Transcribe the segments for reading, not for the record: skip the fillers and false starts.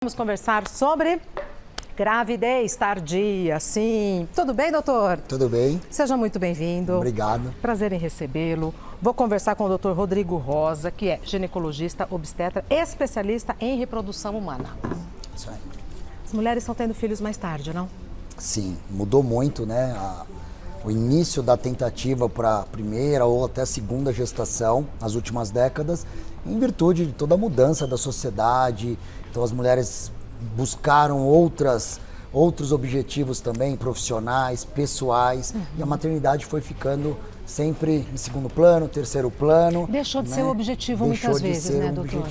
Vamos conversar sobre gravidez tardia, sim. Tudo bem, doutor? Tudo bem. Seja muito bem-vindo. Obrigado. Prazer em recebê-lo. Vou conversar com o doutor Rodrigo Rosa, que é ginecologista, obstetra, especialista em reprodução humana. Isso aí. As mulheres estão tendo filhos mais tarde, não? Sim, mudou muito, né? O início da tentativa para a primeira ou até segunda gestação nas últimas décadas, em virtude de toda a mudança da sociedade. Então as mulheres buscaram outros objetivos também, profissionais, pessoais, e a maternidade foi ficando sempre em segundo plano, terceiro plano. Deixou de ser o objetivo muitas vezes, né, doutor?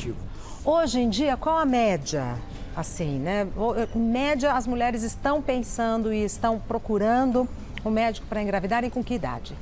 Hoje em dia, qual a média? Assim, né? Em média, as mulheres estão pensando e estão procurando o médico para engravidarem com que idade?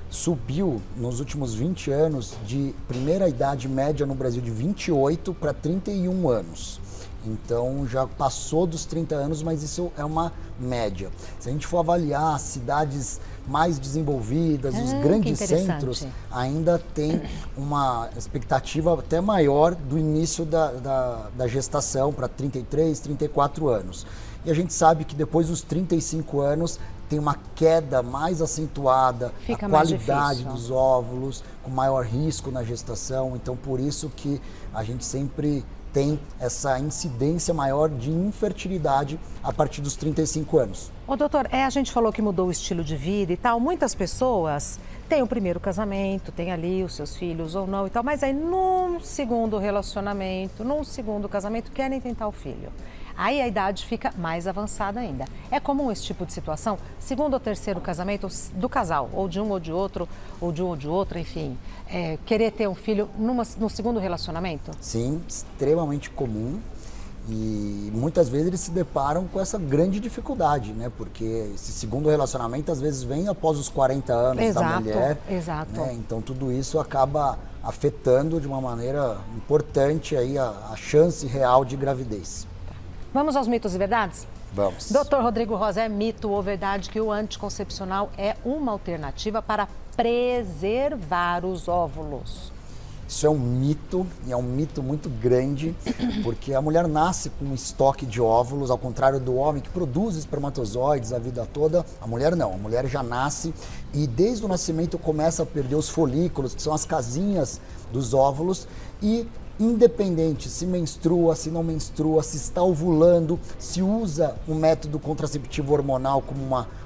Subiu nos últimos 20 anos de primeira idade média no Brasil de 28 para 31 anos. Então já passou dos 30 anos, mas isso é uma média. Se a gente for avaliar as cidades mais desenvolvidas, os grandes centros, ainda tem uma expectativa até maior do início da gestação para 33, 34 anos. E a gente sabe que depois dos 35 anos tem uma queda mais acentuada, a qualidade dos óvulos, com maior risco na gestação. Então, por isso que a gente sempre tem essa incidência maior de infertilidade a partir dos 35 anos. Ô, doutor, a gente falou que mudou o estilo de vida e tal. Muitas pessoas têm o primeiro casamento, têm ali os seus filhos ou não e tal, mas aí num segundo relacionamento, num segundo casamento, querem tentar o filho. Aí a idade fica mais avançada ainda. É comum esse tipo de situação? Segundo ou terceiro casamento do casal, ou de um ou de outro, ou de um ou de outro, enfim, querer ter um filho no segundo relacionamento? Sim, extremamente comum. E muitas vezes eles se deparam com essa grande dificuldade, né? Porque esse segundo relacionamento às vezes vem após os 40 anos da mulher. Exato. Né? Então tudo isso acaba afetando de uma maneira importante aí a chance real de gravidez. Vamos aos mitos e verdades? Vamos. Doutor Rodrigo Rosa, é mito ou verdade que o anticoncepcional é uma alternativa para preservar os óvulos? Isso é um mito, e é um mito muito grande, porque a mulher nasce com um estoque de óvulos, ao contrário do homem que produz espermatozoides a vida toda. A mulher não, a mulher já nasce e desde o nascimento começa a perder os folículos, que são as casinhas dos óvulos, e independente se menstrua, se não menstrua, se está ovulando, se usa um método contraceptivo hormonal como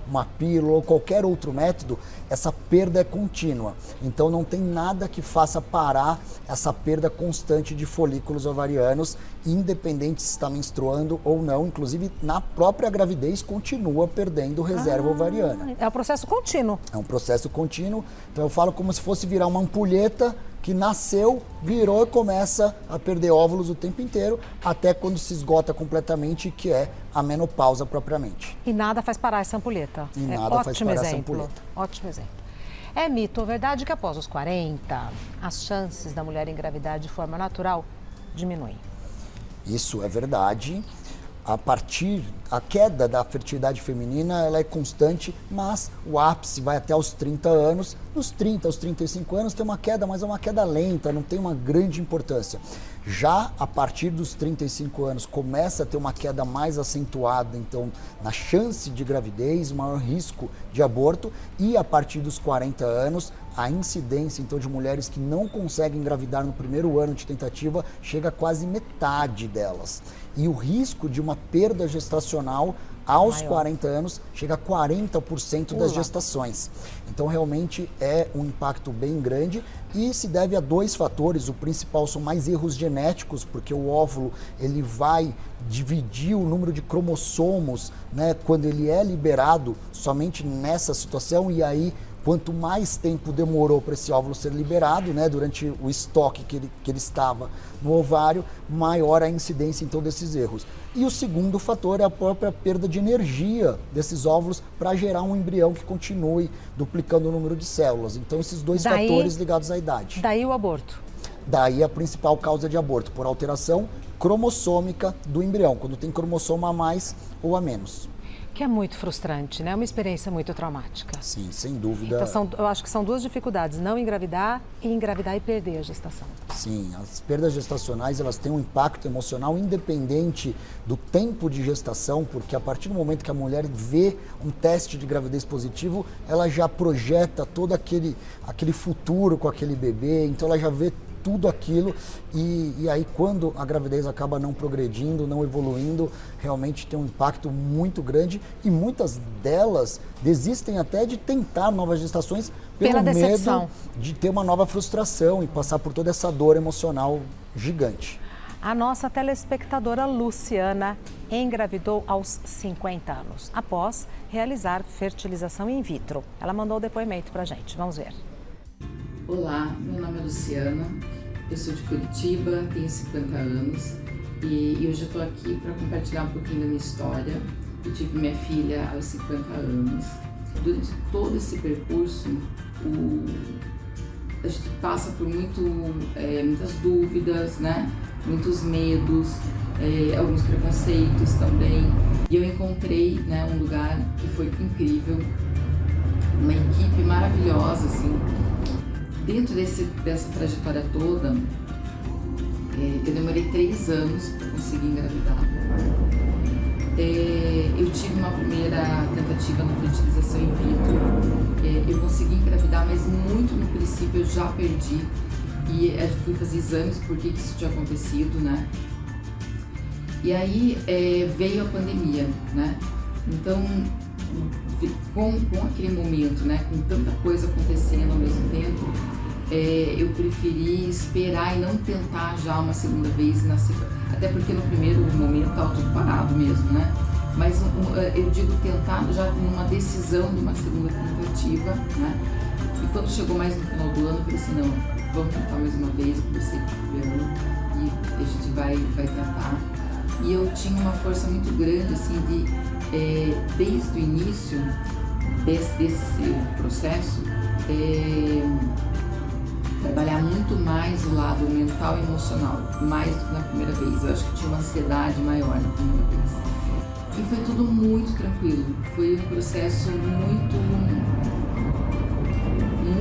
uma pílula ou qualquer outro método, essa perda é contínua. Então não tem nada que faça parar essa perda constante de folículos ovarianos, independente se está menstruando ou não. Inclusive na própria gravidez continua perdendo reserva ovariana. É um processo contínuo. É um processo contínuo. Então eu falo como se fosse virar uma ampulheta que nasceu, virou e começa a perder óvulos o tempo inteiro, até quando se esgota completamente, que é a menopausa propriamente. E nada faz parar essa ampulheta. E nada faz parar essa ampulheta. Ótimo exemplo. É mito ou verdade que após os 40, as chances da mulher engravidar de forma natural diminuem? Isso é verdade. A queda da fertilidade feminina ela é constante, mas o ápice vai até os 30 anos. Dos 30 aos 35 anos tem uma queda, mas é uma queda lenta, não tem uma grande importância. Já a partir dos 35 anos começa a ter uma queda mais acentuada, então na chance de gravidez, maior risco de aborto, e a partir dos 40 anos a incidência então de mulheres que não conseguem engravidar no primeiro ano de tentativa chega a quase metade delas. E o risco de uma perda gestacional aos 40 anos chega a 40% das gestações. Então realmente é um impacto bem grande e se deve a dois fatores. O principal são mais erros genéticos, porque o óvulo ele vai dividir o número de cromossomos, né, quando ele é liberado somente nessa situação, e aí quanto mais tempo demorou para esse óvulo ser liberado, né, durante o estoque que ele estava no ovário, maior a incidência então desses erros. E o segundo fator é a própria perda de energia desses óvulos para gerar um embrião que continue duplicando o número de células. Então esses dois fatores ligados à idade. Daí o aborto. Daí a principal causa de aborto, por alteração cromossômica do embrião, quando tem cromossomo a mais ou a menos. Que é muito frustrante, né? É uma experiência muito traumática. Sim, sem dúvida. Então, eu acho que são duas dificuldades, não engravidar e perder a gestação. Sim, as perdas gestacionais, elas têm um impacto emocional independente do tempo de gestação, porque a partir do momento que a mulher vê um teste de gravidez positivo, ela já projeta todo aquele futuro com aquele bebê, então ela já vê tudo aquilo e aí quando a gravidez acaba não progredindo, não evoluindo, realmente tem um impacto muito grande e muitas delas desistem até de tentar novas gestações pelo medo de ter uma nova frustração e passar por toda essa dor emocional gigante. A nossa telespectadora Luciana engravidou aos 50 anos, após realizar fertilização in vitro. Ela mandou o depoimento pra gente, vamos ver. Olá, meu nome é Luciana, eu sou de Curitiba, tenho 50 anos e hoje eu estou aqui para compartilhar um pouquinho da minha história. Eu tive minha filha aos 50 anos. Durante todo esse percurso, a gente passa por muitas dúvidas, né? Muitos medos, alguns preconceitos também. E eu encontrei, né, um lugar que foi incrível, uma equipe maravilhosa, assim. Dentro dessa trajetória toda, eu demorei 3 anos para conseguir engravidar. Eu tive uma primeira tentativa na fertilização in vitro. Eu consegui engravidar, mas muito no princípio eu já perdi. E fui fazer exames por que isso tinha acontecido, né? E aí veio a pandemia, né? Então, com aquele momento, né, com tanta coisa acontecendo ao mesmo tempo, eu preferi esperar e não tentar já uma segunda vez, até porque no primeiro momento estava tudo parado mesmo, né? Mas eu digo tentar já numa decisão de uma segunda tentativa, né? E quando chegou mais no final do ano, eu falei assim, não, vamos tentar mais uma vez, eu comecei com o ano e a gente vai tentar. E eu tinha uma força muito grande, assim, desde o início desse processo, trabalhar muito mais o lado mental e emocional, mais do que na primeira vez. Eu acho que tinha uma ansiedade maior na primeira vez. E foi tudo muito tranquilo. Foi um processo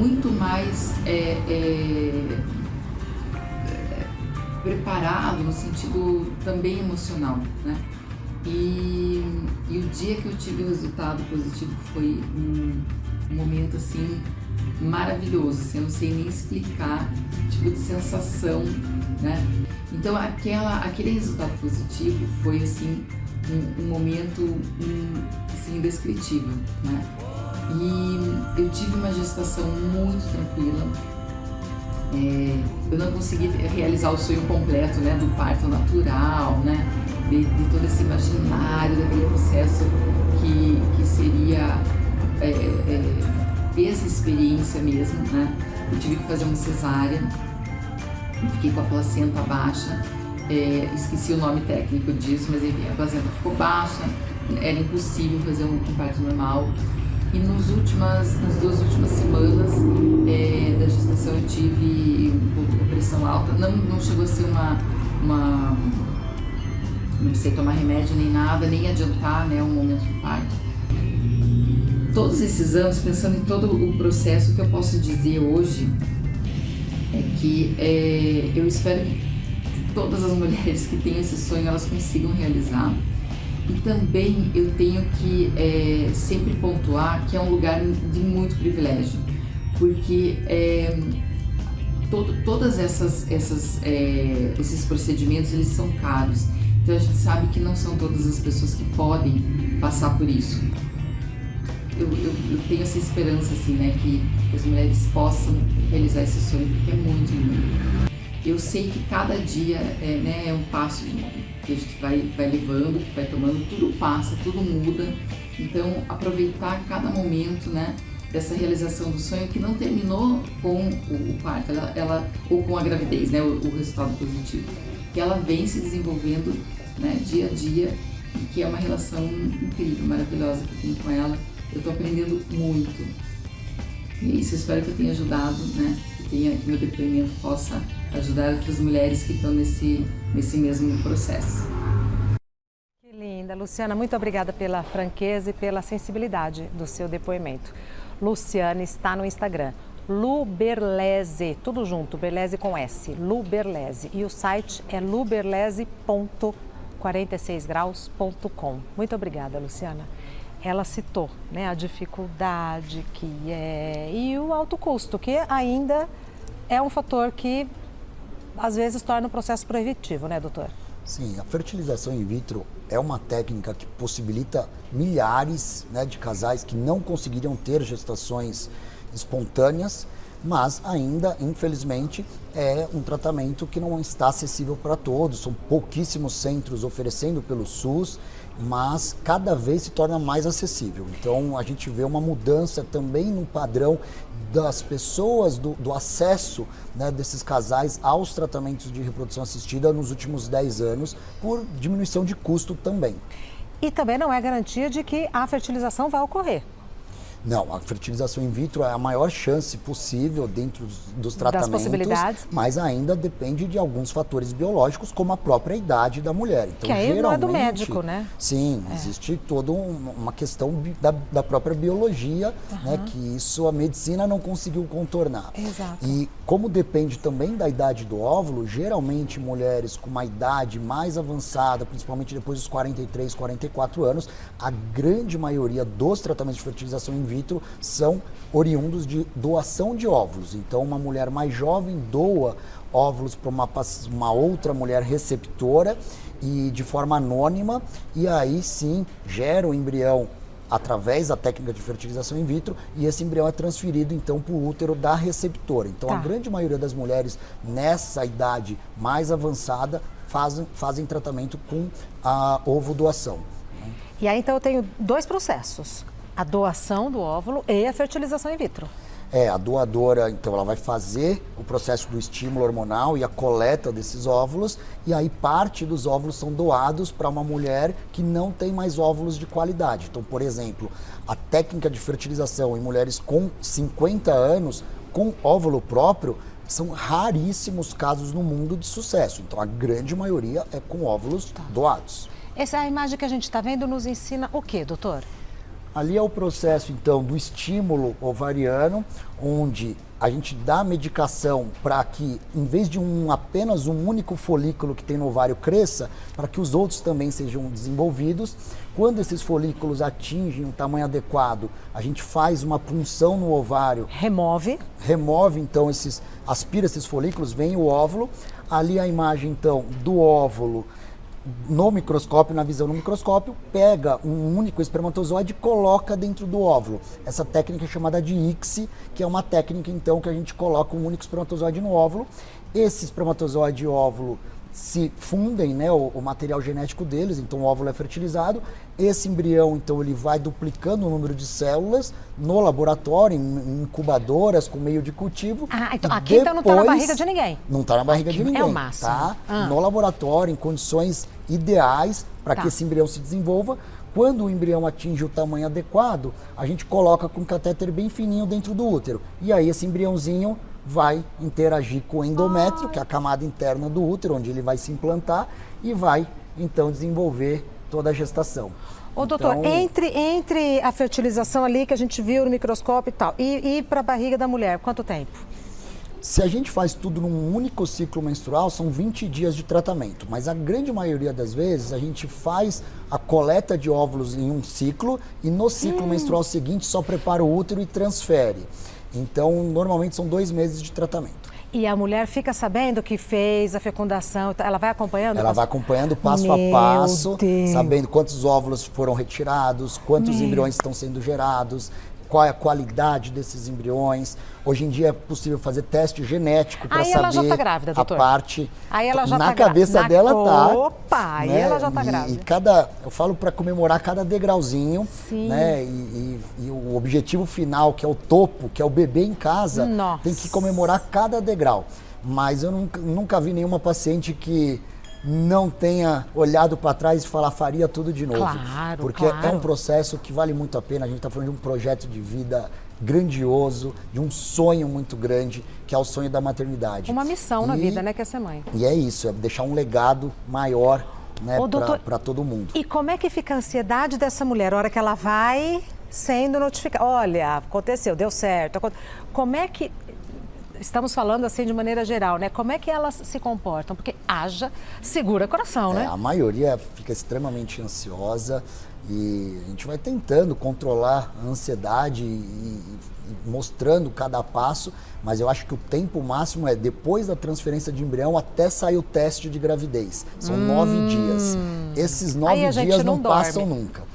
muito mais preparado no sentido também emocional, né? E o dia que eu tive o resultado positivo foi um momento assim maravilhoso, assim, eu não sei nem explicar, tipo de sensação, né? Então aquele resultado positivo foi assim um momento assim, indescritível, né? E eu tive uma gestação muito tranquila. Eu não consegui realizar o sonho completo, né, do parto natural, né, de todo esse imaginário daquele processo que seria essa experiência mesmo, né. Eu tive que fazer uma cesárea, eu fiquei com a placenta baixa, esqueci o nome técnico disso, mas enfim, a placenta ficou baixa, era impossível fazer um parto normal. E nas 2 últimas semanas da gestação eu tive um pouco de pressão alta, não chegou a ser não precisei tomar remédio nem nada, nem adiantar, né, um momento do parto. Todos esses anos, pensando em todo o processo, o que eu posso dizer hoje é que eu espero que todas as mulheres que têm esse sonho, elas consigam realizar. E também eu tenho que sempre pontuar que é um lugar de muito privilégio, porque todas esses procedimentos, eles são caros. Então a gente sabe que não são todas as pessoas que podem passar por isso. Eu tenho essa esperança, assim, né, que as mulheres possam realizar esse sonho, porque é muito lindo. Eu sei que cada dia é um passo que a gente vai levando, que vai tomando, tudo passa, tudo muda. Então, aproveitar cada momento, né, dessa realização do sonho que não terminou com o parto, ou com a gravidez, né, o resultado positivo. Que ela vem se desenvolvendo, né, dia a dia, e que é uma relação incrível, maravilhosa que eu tenho com ela. Eu estou aprendendo muito. E é isso, eu espero que eu tenha ajudado, né, que meu depoimento possa ajudar outras mulheres que estão nesse mesmo processo. Que lindo. linda. Luciana, muito obrigada pela franqueza e pela sensibilidade do seu depoimento. Luciana está no Instagram, Luberlese, tudo junto, Berlese com S, Luberlese. E o site é luberlese.46graus.com. Muito obrigada, Luciana. Ela citou, né, a dificuldade que é e o alto custo, que ainda é um fator que às vezes torna o processo proibitivo, né, doutor? Sim, a fertilização in vitro é uma técnica que possibilita milhares, né, de casais que não conseguiriam ter gestações espontâneas, mas ainda, infelizmente, é um tratamento que não está acessível para todos. São pouquíssimos centros oferecendo pelo SUS, mas cada vez se torna mais acessível. Então, a gente vê uma mudança também no padrão das pessoas, do acesso, né, desses casais aos tratamentos de reprodução assistida nos últimos 10 anos, por diminuição de custo também. E também não é garantia de que a fertilização vai ocorrer. Não, a fertilização in vitro é a maior chance possível dentro dos tratamentos, das possibilidades, mas ainda depende de alguns fatores biológicos, como a própria idade da mulher. Então, que aí geralmente, não é do médico, né? Sim, existe toda uma questão da própria biologia, né, que isso a medicina não conseguiu contornar. Exato. E como depende também da idade do óvulo, geralmente mulheres com uma idade mais avançada, principalmente depois dos 43, 44 anos, a grande maioria dos tratamentos de fertilização in vitro são oriundos de doação de óvulos. Então, uma mulher mais jovem doa óvulos para uma outra mulher receptora e de forma anônima, e aí sim gera o embrião através da técnica de fertilização in vitro, e esse embrião é transferido então para o útero da receptora. Então, a grande maioria das mulheres nessa idade mais avançada fazem tratamento com a ovodoação. E aí então eu tenho dois processos: a doação do óvulo e a fertilização in vitro. A doadora, então, ela vai fazer o processo do estímulo hormonal e a coleta desses óvulos, e aí parte dos óvulos são doados para uma mulher que não tem mais óvulos de qualidade. Então, por exemplo, a técnica de fertilização em mulheres com 50 anos, com óvulo próprio, são raríssimos casos no mundo de sucesso. Então, a grande maioria é com óvulos doados. Essa imagem que a gente está vendo nos ensina o quê, doutor? Ali é o processo, então, do estímulo ovariano, onde a gente dá medicação para que, em vez de apenas um único folículo que tem no ovário cresça, para que os outros também sejam desenvolvidos. Quando esses folículos atingem um tamanho adequado, a gente faz uma punção no ovário. Remove, então, aspira esses folículos, vem o óvulo. Ali a imagem, então, do óvulo no microscópio, na visão no microscópio, pega um único espermatozoide e coloca dentro do óvulo. Essa técnica é chamada de ICSI, que é uma técnica, então, que a gente coloca um único espermatozoide no óvulo. Esse espermatozoide e óvulo se fundem, né, o material genético deles, então o óvulo é fertilizado. Esse embrião, então, ele vai duplicando o número de células no laboratório, em incubadoras, com meio de cultivo. Então aqui então não está na barriga de ninguém. Não está na barriga de ninguém. É o máximo. Tá? No laboratório, em condições ideais para que esse embrião se desenvolva. Quando o embrião atinge o tamanho adequado, a gente coloca com um catéter bem fininho dentro do útero. E aí esse embriãozinho vai interagir com o endométrio, que é a camada interna do útero, onde ele vai se implantar e vai, então, desenvolver toda a gestação. Ô, doutor, então, entre a fertilização ali que a gente viu no microscópio e tal, e para a barriga da mulher, quanto tempo? Se a gente faz tudo num único ciclo menstrual, são 20 dias de tratamento. Mas a grande maioria das vezes, a gente faz a coleta de óvulos em um ciclo e no ciclo menstrual seguinte só prepara o útero e transfere. Então, normalmente são 2 meses de tratamento. E a mulher fica sabendo que fez a fecundação, ela vai acompanhando? Ela vai acompanhando passo a passo, sabendo quantos óvulos foram retirados, quantos embriões estão sendo gerados, qual é a qualidade desses embriões. Hoje em dia é possível fazer teste genético para saber ela já tá grávida, doutor. A parte. Aí ela já na tá cabeça dela tá. Opa, aí né? ela já tá grávida. Eu falo para comemorar cada degrauzinho, né? E o objetivo final, que é o topo, que é o bebê em casa, tem que comemorar cada degrau. Mas eu nunca vi nenhuma paciente que não tenha olhado para trás e falar faria tudo de novo. Claro, porque é um processo que vale muito a pena. A gente está falando de um projeto de vida grandioso, de um sonho muito grande, que é o sonho da maternidade. Uma missão na vida, né, que é ser mãe. E é isso, é deixar um legado maior né, Ô, doutor, para todo mundo. E como é que fica a ansiedade dessa mulher, a hora que ela vai sendo notificada? Olha, aconteceu, deu certo. Como é que... Estamos falando assim de maneira geral, né? Como é que elas se comportam? Porque segura coração, né? A maioria fica extremamente ansiosa e a gente vai tentando controlar a ansiedade e mostrando cada passo, mas eu acho que o tempo máximo é depois da transferência de embrião até sair o teste de gravidez. São 9 dias. Esses 9 dias não passam nunca.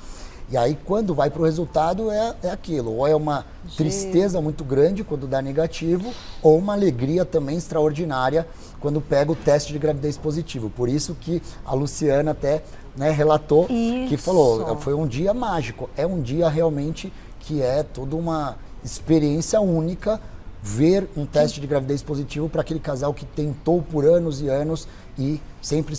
E aí, quando vai para o resultado, é aquilo. Ou é uma tristeza muito grande quando dá negativo, ou uma alegria também extraordinária quando pega o teste de gravidez positivo. Por isso que a Luciana até, né, relatou, que falou, foi um dia mágico. É um dia realmente que é toda uma experiência única ver um teste de gravidez positivo para aquele casal que tentou por anos e anos e sempre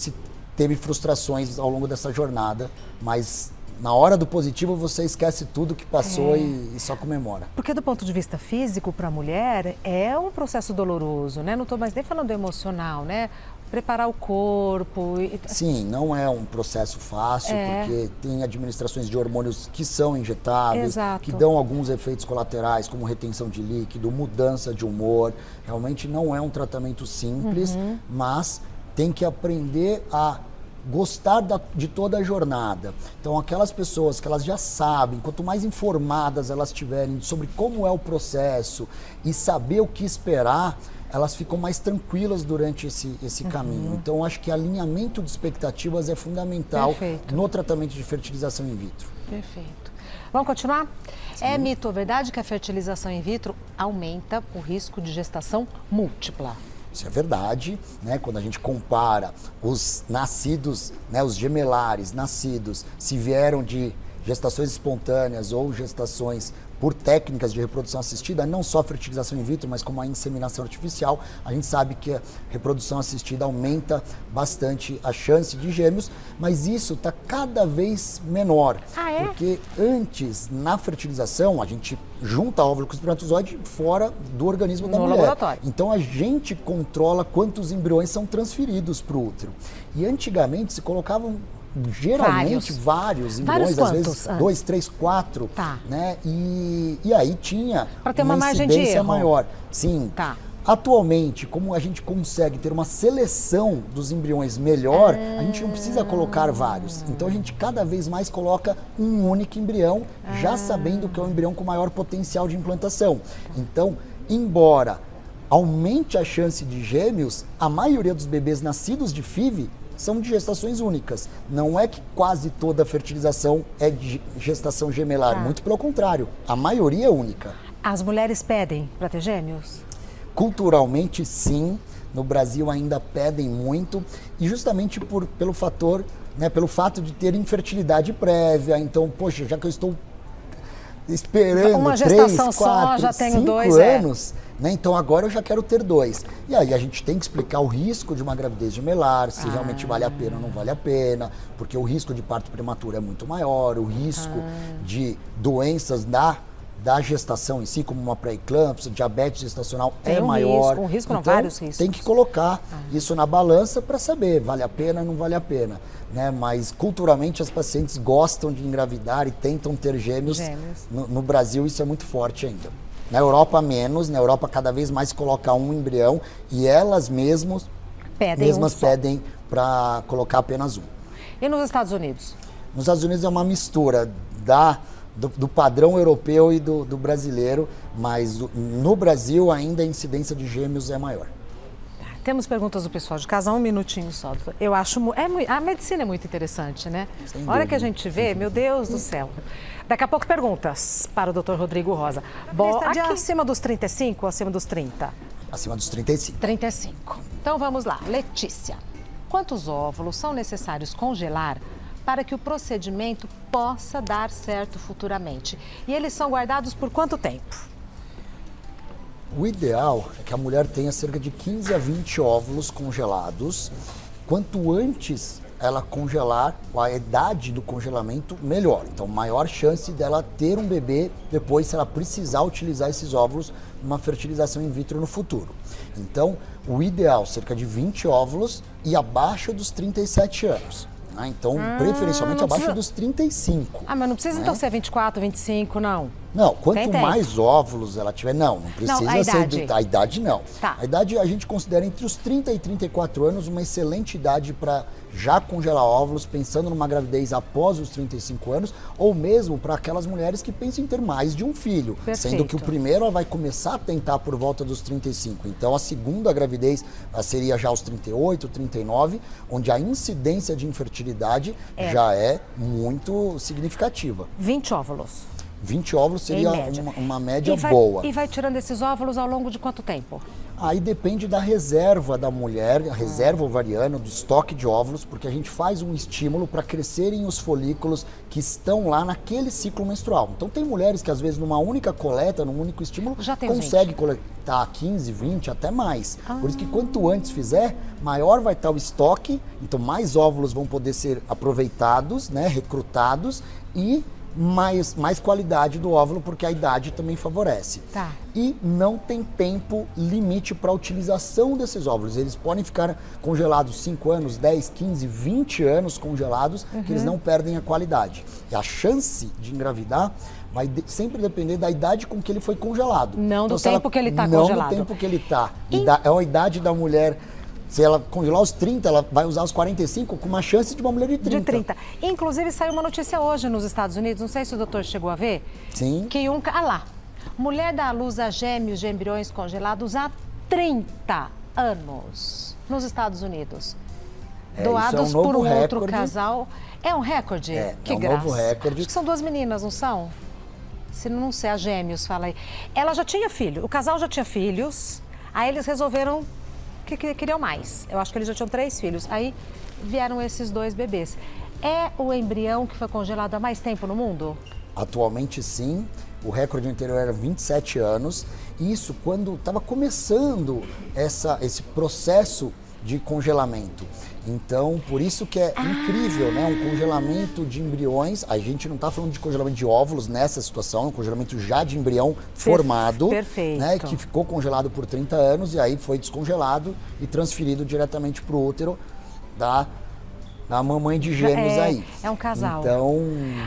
teve frustrações ao longo dessa jornada, mas... Na hora do positivo, você esquece tudo que passou e só comemora. Porque do ponto de vista físico, para a mulher, é um processo doloroso, né? Não estou mais nem falando emocional, né? Preparar o corpo. Sim, não é um processo fácil, porque tem administrações de hormônios que são injetáveis, que dão alguns efeitos colaterais, como retenção de líquido, mudança de humor. Realmente não é um tratamento simples, mas tem que aprender a gostar de toda a jornada. Então, aquelas pessoas que elas já sabem, quanto mais informadas elas tiverem sobre como é o processo e saber o que esperar, elas ficam mais tranquilas durante esse caminho. Então, acho que alinhamento de expectativas é fundamental no tratamento de fertilização in vitro. Perfeito. Vamos continuar? Sim. É mito ou verdade que a fertilização in vitro aumenta o risco de gestação múltipla? Isso é verdade, né? Quando a gente compara os nascidos, né, os gemelares nascidos, se vieram de gestações espontâneas ou gestações por técnicas de reprodução assistida, não só a fertilização in vitro, mas como a inseminação artificial, a gente sabe que a reprodução assistida aumenta bastante a chance de gêmeos, mas isso está cada vez menor. Porque antes, na fertilização, a gente junta óvulo com espermatozoide fora do organismo da mulher. Laboratório. Então a gente controla quantos embriões são transferidos para o útero. E antigamente se colocavam geralmente vários embriões, às vezes 2, 3, 4, né? E aí tinha para ter uma margem de erro maior. Sim. Atualmente, como a gente consegue ter uma seleção dos embriões melhor, a gente não precisa colocar vários. Então a gente cada vez mais coloca um único embrião, já sabendo que é um embrião com maior potencial de implantação. Então, embora aumente a chance de gêmeos, a maioria dos bebês nascidos de FIV são de gestações únicas. Não é que quase toda a fertilização é de gestação gemelar, muito pelo contrário, a maioria é única. As mulheres pedem para ter gêmeos? Culturalmente, sim. No Brasil ainda pedem muito, e justamente pelo fator, né, pelo fato de ter infertilidade prévia. Então, poxa, já que eu estou esperando uma 3, gestação 4, só, já tenho 5 2 anos, né, então agora eu já quero ter 2. E aí a gente tem que explicar o risco de uma gravidez gemelar, se realmente vale a pena ou não vale a pena, porque o risco de parto prematuro é muito maior, o risco de doenças da gestação em si, como uma pré-eclâmpsia, diabetes gestacional é maior. Um risco, não, então, vários riscos. Tem que colocar isso na balança para saber, vale a pena ou não vale a pena. Né? Mas culturalmente as pacientes gostam de engravidar e tentam ter gêmeos. No Brasil isso é muito forte ainda. Na Europa menos, na Europa cada vez mais coloca um embrião e elas mesmas pedem para colocar apenas um. E nos Estados Unidos? Nos Estados Unidos é uma mistura do padrão europeu e do brasileiro, mas no Brasil ainda a incidência de gêmeos é maior. Temos perguntas do pessoal de casa, um minutinho só. Eu acho, a medicina é muito interessante, né? A hora que a gente vê, meu Deus do céu. Daqui a pouco perguntas para o Dr. Rodrigo Rosa. Aqui acima dos 35 ou acima dos 30? Acima dos 35. 35. Então vamos lá. Letícia, quantos óvulos são necessários congelar para que o procedimento possa dar certo futuramente? E eles são guardados por quanto tempo? O ideal é que a mulher tenha cerca de 15 a 20 óvulos congelados. Quanto antes ela congelar, a idade do congelamento, melhor. Então, maior chance dela ter um bebê depois, se ela precisar utilizar esses óvulos numa fertilização in vitro no futuro. Então, o ideal, cerca de 20 óvulos e abaixo dos 37 anos. Então, preferencialmente não abaixo precisa- dos 35. Ah, mas não precisa né? então ser 24, 25, não. Não, quanto Tem. mais óvulos ela tiver, não precisa Não, a ser idade. a idade não. Tá. A idade a gente considera entre os 30 e 34 anos uma excelente idade para já congelar óvulos, pensando numa gravidez após os 35 anos, ou mesmo para aquelas mulheres que pensam em ter mais de um filho, sendo que o Perfeito. primeiro ela vai começar a tentar por volta dos 35. Então a segunda gravidez seria já aos 38, 39, onde a incidência de infertilidade já é muito significativa. 20 óvulos. 20 óvulos seria Em média. uma média E boa. E vai tirando esses óvulos ao longo de quanto tempo? Aí depende da reserva da mulher, a reserva ovariana, do estoque de óvulos, porque a gente faz um estímulo para crescerem os folículos que estão lá naquele ciclo menstrual. Então tem mulheres que às vezes numa única coleta, num único estímulo, Já tem os consegue coletar 15, 20, até mais. Por isso que quanto antes fizer, maior vai estar o estoque, então mais óvulos vão poder ser aproveitados, né, recrutados e mais qualidade do óvulo, porque a idade também favorece. Tá. E não tem tempo limite para a utilização desses óvulos. Eles podem ficar congelados 5 anos, 10, 15, 20 anos congelados, que eles não perdem a qualidade. E a chance de engravidar vai sempre depender da idade com que ele foi congelado. Não do se ela- tempo que ele tá Não congelado. do tempo que ele está. É a idade da mulher. Se ela congelar os 30, ela vai usar os 45 com uma chance de uma mulher de 30. De 30. Inclusive, saiu uma notícia hoje nos Estados Unidos, não sei se o doutor chegou a ver. Sim. Que lá. Mulher dá à luz a gêmeos de embriões congelados há 30 anos nos Estados Unidos. Isso Doados é um por novo um outro recorde. casal. É um recorde? É um graça. novo recorde. Acho que são 2 meninas, não são? Se não sei, a gêmeos, fala aí. Ela já tinha filho, o casal já tinha filhos, aí eles resolveram que queriam mais. Eu acho que eles já tinham 3 filhos. Aí vieram esses 2 bebês. É o embrião que foi congelado há mais tempo no mundo? Atualmente sim, o recorde anterior era 27 anos. Isso quando estava começando esse processo de congelamento. Então, por isso que é incrível, né? Um congelamento de embriões. A gente não está falando de congelamento de óvulos nessa situação, é um congelamento já de embrião formado, perfeito. né? Que ficou congelado por 30 anos e aí foi descongelado e transferido diretamente para o útero da mamãe de gêmeos aí. É um casal. Então,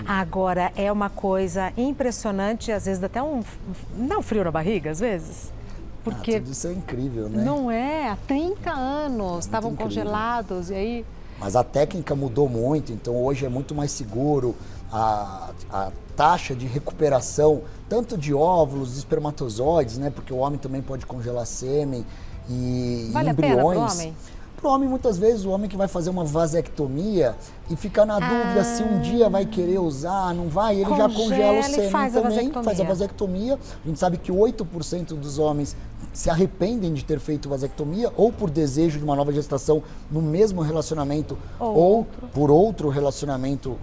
Agora, é uma coisa impressionante, às vezes dá até dá um frio na barriga, às vezes. Porque tudo isso é incrível, né? não é, há 30 anos estavam incrível. congelados e aí... Mas a técnica mudou muito, então hoje é muito mais seguro. A taxa de recuperação, tanto de óvulos, de espermatozoides, né? Porque o homem também pode congelar sêmen e Vale a embriões. pena pro homem? Pro homem, muitas vezes, o homem que vai fazer uma vasectomia e fica na dúvida se um dia vai querer usar, não vai, ele já congela o Congela e sêmen faz a também, faz a vasectomia. vasectomia. A gente sabe que 8% dos homens se arrependem de ter feito vasectomia ou por desejo de uma nova gestação no mesmo relacionamento ou por outro relacionamento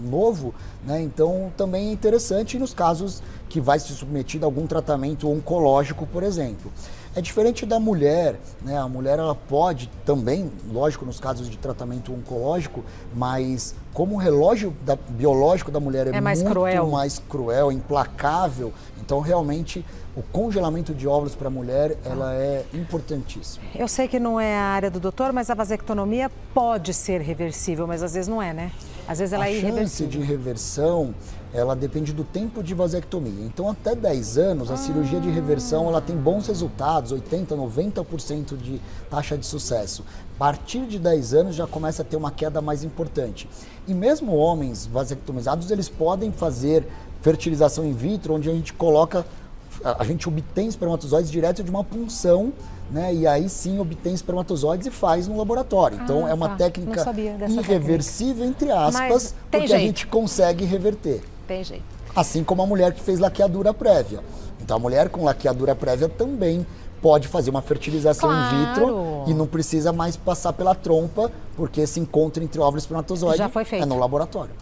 novo, né? Então também é interessante nos casos que vai ser submetido a algum tratamento oncológico, por exemplo. É diferente da mulher, né? A mulher ela pode também, lógico, nos casos de tratamento oncológico, mas como o relógio biológico da mulher é mais muito cruel. mais cruel, implacável, então realmente o congelamento de óvulos para a mulher ela é importantíssimo. Eu sei que não é a área do doutor, mas a vasectomia pode ser reversível, mas às vezes não é, né? Às vezes ela A é chance irreversível. de reversão, ela depende do tempo de vasectomia. Então, até 10 anos, a cirurgia de reversão ela tem bons resultados, 80%, 90% de taxa de sucesso. A partir de 10 anos já começa a ter uma queda mais importante. E mesmo homens vasectomizados, eles podem fazer fertilização in vitro, onde a gente obtém espermatozoides direto de uma punção, né? E aí sim obtém espermatozoides e faz no laboratório. Então é uma Não técnica sabia dessa irreversível, entre Mas aspas, tem porque a jeito. gente consegue reverter. Tem jeito. Assim como a mulher que fez laqueadura prévia. Então a mulher com laqueadura prévia também pode fazer uma fertilização in vitro Claro. e não precisa mais passar pela trompa, porque esse encontro entre óvulo e espermatozoide Já foi feito. é no laboratório.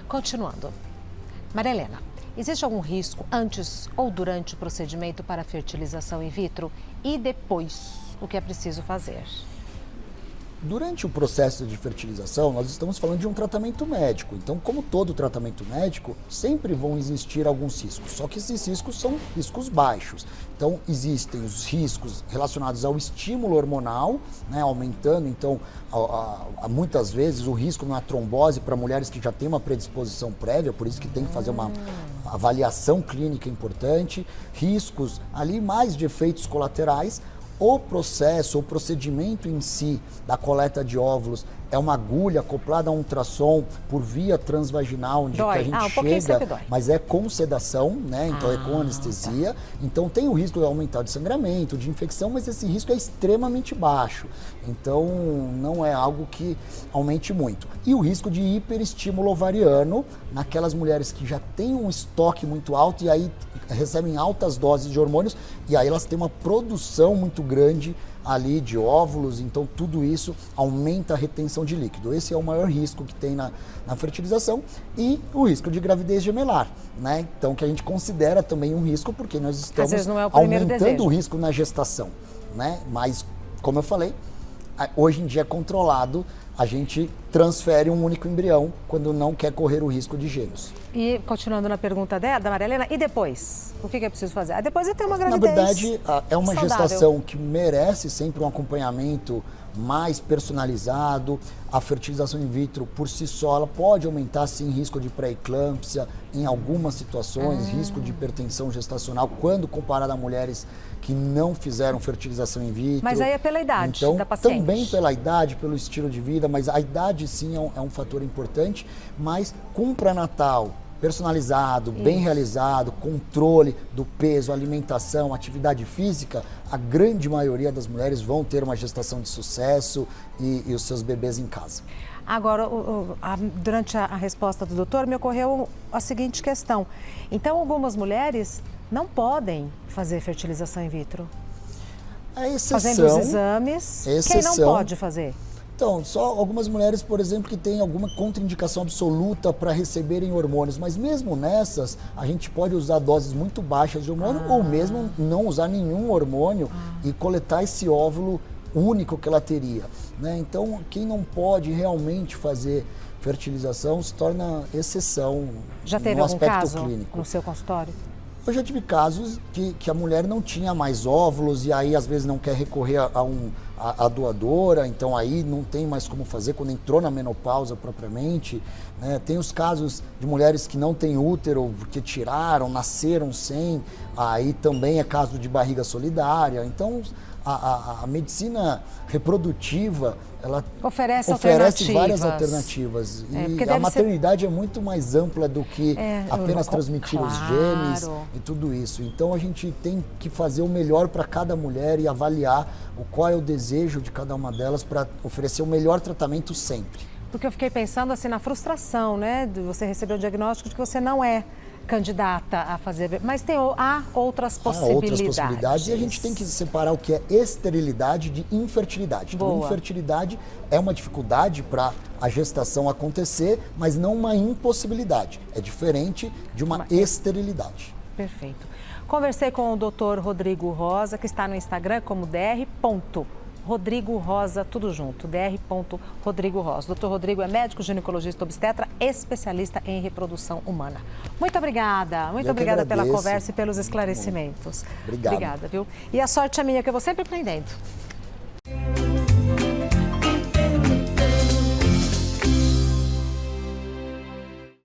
Continuando. Maria Helena, existe algum risco antes ou durante o procedimento para a fertilização in vitro e depois? O que é preciso fazer? Durante o processo de fertilização, nós estamos falando de um tratamento médico. Então, como todo tratamento médico, sempre vão existir alguns riscos. Só que esses riscos são riscos baixos. Então, existem os riscos relacionados ao estímulo hormonal, né, aumentando, então, muitas vezes o risco na trombose para mulheres que já têm uma predisposição prévia, por isso que tem que fazer uma avaliação clínica importante. Riscos ali mais de efeitos colaterais. O processo, o procedimento em si da coleta de óvulos é uma agulha acoplada a um ultrassom por via transvaginal, onde que a gente chega, mas é com sedação, né? Então é com anestesia. Tá. Então tem o risco de aumentar de sangramento, de infecção, mas esse risco é extremamente baixo. Então não é algo que aumente muito. E o risco de hiperestímulo ovariano naquelas mulheres que já têm um estoque muito alto e aí recebem altas doses de hormônios e aí elas têm uma produção muito grande ali de óvulos, então tudo isso aumenta a retenção de líquido. Esse é o maior risco que tem na fertilização e o risco de gravidez gemelar, né? Então que a gente considera também um risco porque nós estamos aumentando o risco na gestação, né? Mas, como eu falei, hoje em dia é controlado, a gente transfere um único embrião quando não quer correr o risco de gêmeos. E continuando na pergunta da Maria Helena, e depois? O que é preciso fazer? Depois de ter uma gravidez. Na verdade, é uma gestação que merece sempre um acompanhamento mais personalizado. A fertilização in vitro, por si só, ela pode aumentar, sim, risco de pré-eclâmpsia, em algumas situações, risco de hipertensão gestacional, quando comparado a mulheres que não fizeram fertilização in vitro. Mas aí é pela idade então, da paciente. Também pela idade, pelo estilo de vida, mas a idade, sim, é um fator importante, mas com um pré-natal personalizado, bem realizado, controle do peso, alimentação, atividade física, a grande maioria das mulheres vão ter uma gestação de sucesso e os seus bebês em casa. Agora, durante a resposta do doutor, me ocorreu a seguinte questão. Então, algumas mulheres não podem fazer fertilização in vitro? É exceção. Fazendo os exames, quem não pode fazer? Então, só algumas mulheres, por exemplo, que têm alguma contraindicação absoluta para receberem hormônios, mas mesmo nessas, a gente pode usar doses muito baixas de hormônio ou mesmo não usar nenhum hormônio e coletar esse óvulo único que ela teria, né? Então, quem não pode realmente fazer fertilização se torna exceção. Já teve algum caso clínico no seu consultório? Eu já tive casos que a mulher não tinha mais óvulos e aí às vezes não quer recorrer a doadora, então aí não tem mais como fazer quando entrou na menopausa propriamente, né? Tem os casos de mulheres que não têm útero porque tiraram, nasceram sem, aí também é caso de barriga solidária. Então a medicina reprodutiva, ela oferece várias alternativas. E a maternidade é muito mais ampla do que apenas transmitir os genes e tudo isso. Então a gente tem que fazer o melhor para cada mulher e avaliar qual é o desejo de cada uma delas para oferecer o melhor tratamento sempre. Porque eu fiquei pensando assim na frustração, né? De você receber o diagnóstico de que você não é candidata a fazer, mas há outras possibilidades. Há outras possibilidades e a gente tem que separar o que é esterilidade de infertilidade. Então, infertilidade é uma dificuldade para a gestação acontecer, mas não uma impossibilidade. É diferente de uma esterilidade. Perfeito. Conversei com o Dr. Rodrigo Rosa, que está no Instagram como Rodrigo Rosa, tudo junto, Dr. Rosa. Dr. Rodrigo é médico ginecologista obstetra, especialista em reprodução humana. Muito obrigada pela conversa e pelos esclarecimentos. Obrigado. Obrigada, viu? E a sorte é minha, que eu vou sempre aprendendo.